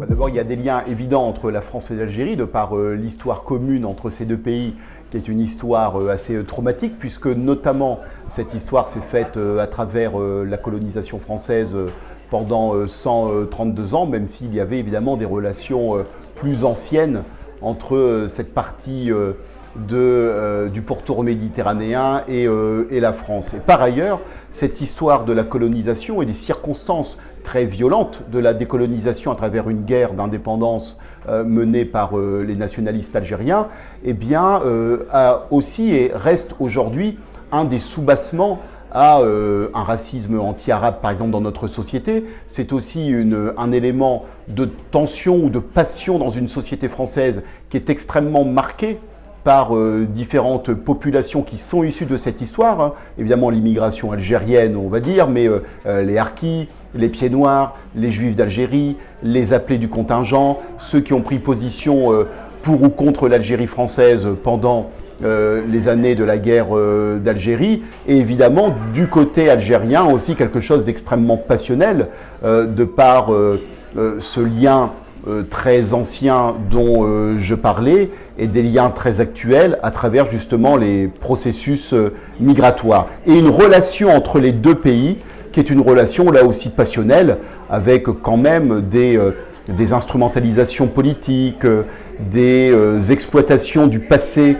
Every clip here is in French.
D'abord, il y a des liens évidents entre la France et l'Algérie, de par l'histoire commune entre ces deux pays, qui est une histoire assez traumatique, puisque notamment cette histoire s'est faite à travers la colonisation française pendant 132 ans, même s'il y avait évidemment des relations plus anciennes entre cette partie du pourtour méditerranéen et la France. Et par ailleurs, cette histoire de la colonisation et des circonstances très violente de la décolonisation à travers une guerre d'indépendance menée par les nationalistes algériens, eh bien, a aussi et reste aujourd'hui un des soubassements à un racisme anti-arabe, par exemple, dans notre société. C'est aussi un élément de tension ou de passion dans une société française qui est extrêmement marqué par différentes populations qui sont issues de cette histoire. Hein. Évidemment, l'immigration algérienne, on va dire, mais les Harkis, les Pieds Noirs, les Juifs d'Algérie, les appelés du contingent, ceux qui ont pris position pour ou contre l'Algérie française pendant les années de la guerre d'Algérie, et évidemment, du côté algérien aussi, quelque chose d'extrêmement passionnel, de par ce lien très anciens dont je parlais et des liens très actuels à travers justement les processus migratoires. Et une relation entre les deux pays qui est une relation là aussi passionnelle avec quand même des instrumentalisations politiques, des exploitations du passé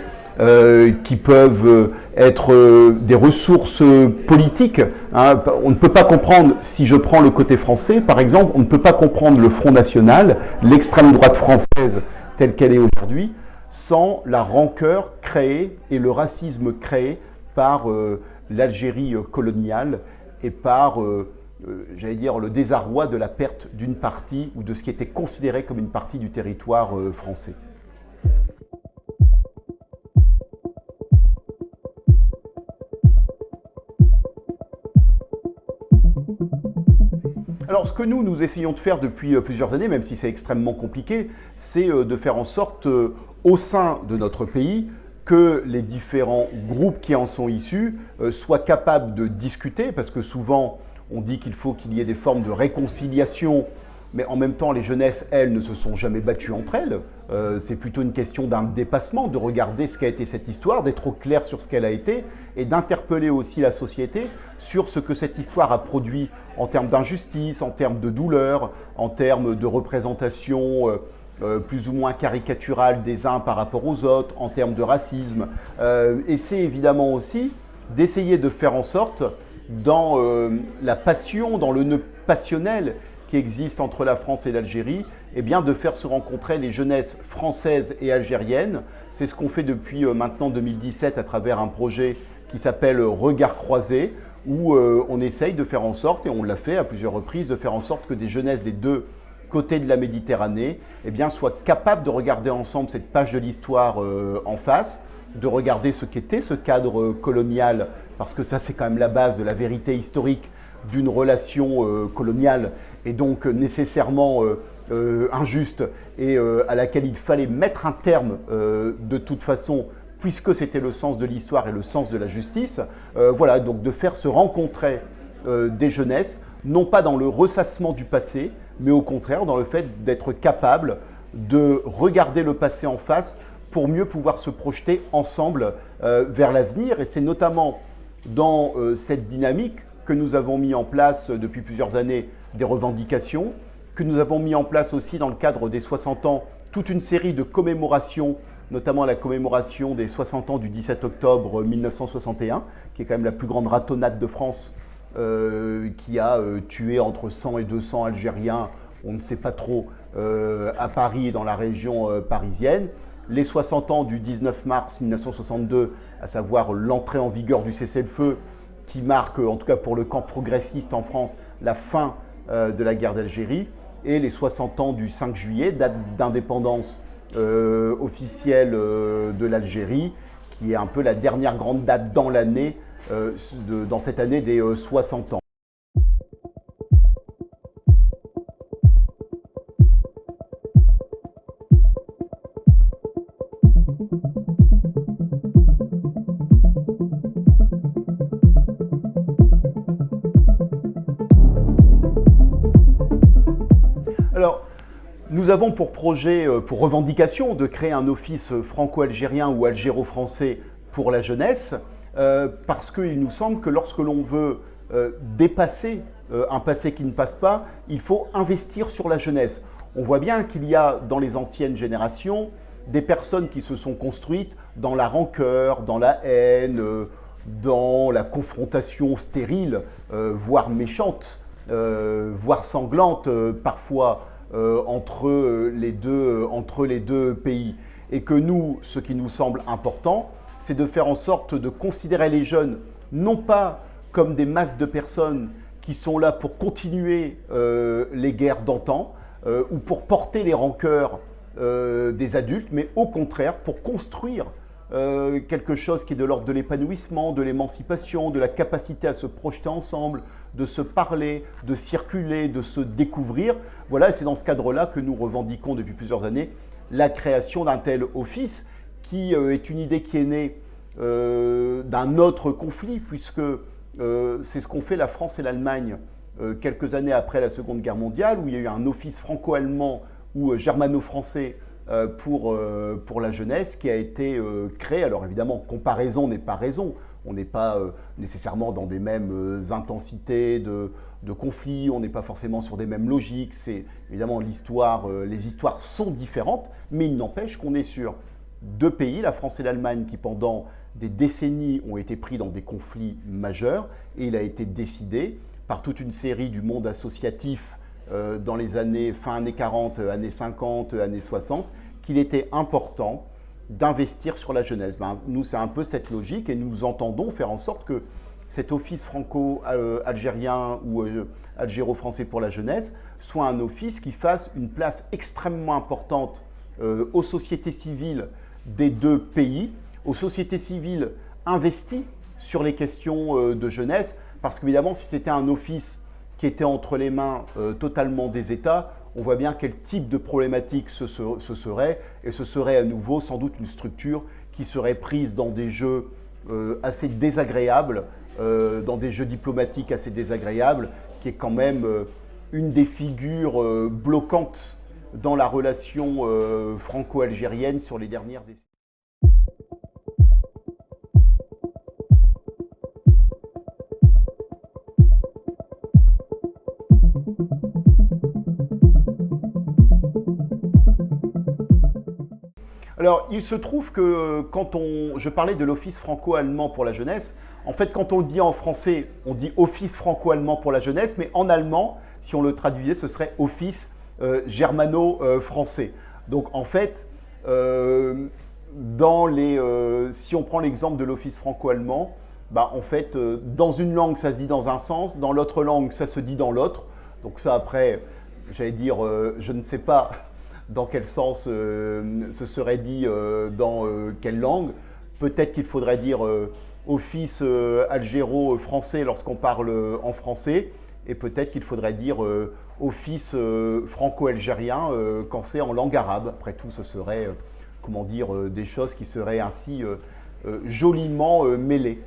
qui peuvent être des ressources politiques. Hein. On ne peut pas comprendre, si je prends le côté français par exemple, on ne peut pas comprendre le Front National, l'extrême droite française telle qu'elle est aujourd'hui, sans la rancœur créée et le racisme créé par l'Algérie coloniale et par, j'allais dire, le désarroi de la perte d'une partie ou de ce qui était considéré comme une partie du territoire français. Alors, ce que nous essayons de faire depuis plusieurs années, même si c'est extrêmement compliqué, c'est de faire en sorte, au sein de notre pays, que les différents groupes qui en sont issus soient capables de discuter, parce que souvent, on dit qu'il faut qu'il y ait des formes de réconciliation, mais en même temps, les jeunesses, elles, ne se sont jamais battues entre elles. C'est plutôt une question d'un dépassement, de regarder ce qu'a été cette histoire, d'être au clair sur ce qu'elle a été, et d'interpeller aussi la société sur ce que cette histoire a produit en termes d'injustice, en termes de douleur, en termes de représentation plus ou moins caricaturale des uns par rapport aux autres, en termes de racisme. Et c'est évidemment aussi d'essayer de faire en sorte, dans la passion, dans le nœud passionnel qui existe entre la France et l'Algérie, eh bien de faire se rencontrer les jeunesses françaises et algériennes. C'est ce qu'on fait depuis maintenant 2017 à travers un projet qui s'appelle Regards croisés, où on essaye de faire en sorte, et on l'a fait à plusieurs reprises, de faire en sorte que des jeunesses des deux côtés de la Méditerranée eh bien, soient capables de regarder ensemble cette page de l'histoire en face, de regarder ce qu'était ce cadre colonial, parce que ça c'est quand même la base de la vérité historique d'une relation coloniale, et donc nécessairement injuste, et à laquelle il fallait mettre un terme de toute façon, puisque c'était le sens de l'histoire et le sens de la justice. Voilà, donc de faire se rencontrer des jeunesses, non pas dans le ressassement du passé, mais au contraire dans le fait d'être capable de regarder le passé en face pour mieux pouvoir se projeter ensemble vers l'avenir. Et c'est notamment dans cette dynamique que nous avons mis en place depuis plusieurs années des revendications, que nous avons mis en place aussi dans le cadre des 60 ans toute une série de commémorations, notamment la commémoration des 60 ans du 17 octobre 1961, qui est quand même la plus grande ratonnade de France, qui a tué entre 100 et 200 Algériens, on ne sait pas trop, à Paris et dans la région parisienne. Les 60 ans du 19 mars 1962, à savoir l'entrée en vigueur du cessez-le-feu, qui marque, en tout cas pour le camp progressiste en France, la fin de la guerre d'Algérie, et les 60 ans du 5 juillet, date d'indépendance officielle de l'Algérie, qui est un peu la dernière grande date dans l'année, dans cette année des 60 ans. Alors, nous avons pour projet, pour revendication, de créer un office franco-algérien ou algéro-français pour la jeunesse, parce qu'il nous semble que lorsque l'on veut dépasser un passé qui ne passe pas, il faut investir sur la jeunesse. On voit bien qu'il y a dans les anciennes générations des personnes qui se sont construites dans la rancœur, dans la haine, dans la confrontation stérile, voire méchante, voire sanglante parfois entre les deux pays. Et que nous, ce qui nous semble important, c'est de faire en sorte de considérer les jeunes non pas comme des masses de personnes qui sont là pour continuer les guerres d'antan ou pour porter les rancœurs des adultes, mais au contraire pour construire quelque chose qui est de l'ordre de l'épanouissement, de l'émancipation, de la capacité à se projeter ensemble, de se parler, de circuler, de se découvrir. Voilà, et c'est dans ce cadre-là que nous revendiquons depuis plusieurs années la création d'un tel office qui est une idée qui est née d'un autre conflit, puisque c'est ce qu'ont fait la France et l'Allemagne quelques années après la Seconde Guerre mondiale, où il y a eu un office franco-allemand ou germano-français pour la jeunesse qui a été créé. Alors évidemment, comparaison n'est pas raison. On n'est pas nécessairement dans des mêmes intensités de conflits, on n'est pas forcément sur des mêmes logiques. C'est évidemment les histoires sont différentes, mais il n'empêche qu'on est sur deux pays, la France et l'Allemagne, qui pendant des décennies ont été pris dans des conflits majeurs, et il a été décidé par toute une série du monde associatif dans les fin années 40, années 50, années 60, qu'il était important d'investir sur la jeunesse. Nous, c'est un peu cette logique, et nous entendons faire en sorte que cet office franco-algérien ou algéro-français pour la jeunesse soit un office qui fasse une place extrêmement importante aux sociétés civiles des deux pays, aux sociétés civiles investies sur les questions de jeunesse, parce qu'évidemment, si c'était un office qui était entre les mains totalement des États, on voit bien quel type de problématique ce serait, et ce serait à nouveau sans doute une structure qui serait prise dans des jeux assez désagréables, dans des jeux diplomatiques assez désagréables, qui est quand même une des figures bloquantes dans la relation franco-algérienne sur les dernières décennies. Alors, il se trouve que je parlais de l'Office franco-allemand pour la jeunesse, en fait, quand on le dit en français, on dit Office franco-allemand pour la jeunesse, mais en allemand, si on le traduisait, ce serait Office germano-français. Donc, en fait, si on prend l'exemple de l'Office franco-allemand, en fait, dans une langue, ça se dit dans un sens, dans l'autre langue, ça se dit dans l'autre. Donc ça, après, j'allais dire, je ne sais pas dans quel sens ce serait dit dans quelle langue. Peut-être qu'il faudrait dire office algéro-français lorsqu'on parle en français, et peut-être qu'il faudrait dire office franco-algérien quand c'est en langue arabe. Après tout, ce serait, comment dire, des choses qui seraient ainsi joliment mêlées.